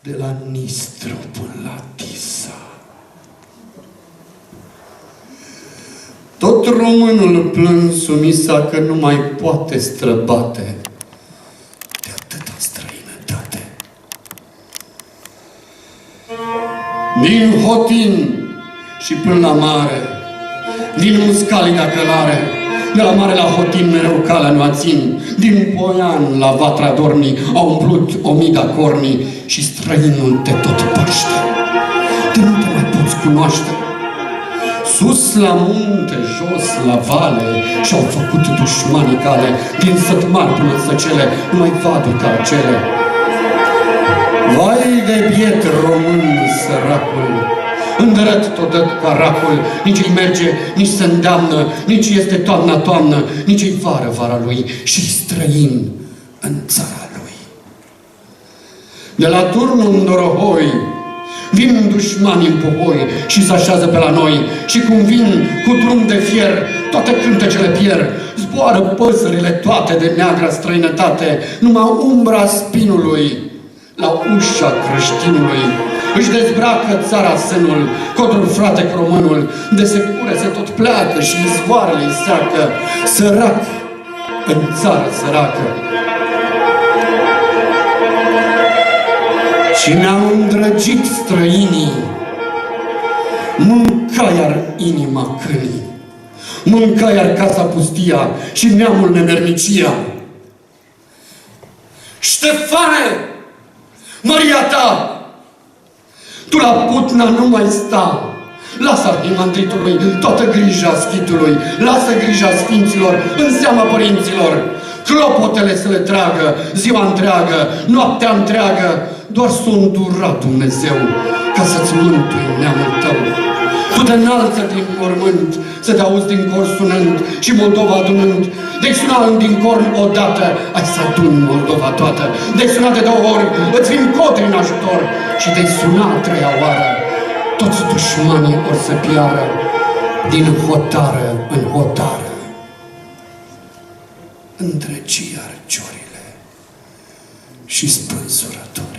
de la Nistru până la Tisa. Tot românul plâns sumisa că nu mai poate străbate de atâta străinătate. Din Hotin și până la mare, din Muscali la Călare, de la mare la Hotin mereu calea nu ațin, din Poian la Vatra Dornii au umplut 1000 de cornii și străinul te tot paște. De nu te mai poți cunoaște. Sus la munte, jos la vale, și-au făcut dușmanii cale, din săt mari până în săcele, numai vaduri ca acele. Vai de biet român săracul, îndărăt tot dă caracul, nici-i merge, nici se îndeamnă, nici este toamna, nici-i vara lui, și străin în țara lui. De la turnul în Dorohoi vin dușmani în pohoi și se așează pe la noi, și cum vin cu drum de fier, toate cântecele pierd, zboară păsările toate de neagra străinătate, numai umbra spinului la ușa creștinului. Își dezbracă țara sânul, codrul frate românul, de secure se tot pleacă și izvoarele-i seacă, sărac în țară săracă. Și ne-au îndrăgit străinii, mânca iar inima câinii, mânca iar casa pustia și neamul nemernicia. Ștefane, măria ta, tu la putna nu mai sta. Lasă arhimandritului toată grija schitului, lasă grija sfinților în seama părinților. Clopotele să le tragă ziua întreagă, noaptea întreagă, doar s-o îndura Dumnezeu ca să-ți mântui neamul tău. Tu te înalță din mormânt, să te auzi din cor sunând și Moldova adunând. De-ai sunat din corn odată, ai să aduni Moldova toată. De-ai sunat de 2 ori, îți vin codri în ajutor. Și de-ai sunat a 3-a oară, toți dușmanii or să piară din hotară în hotară. Întregi iar ciorile și spânzurătorii.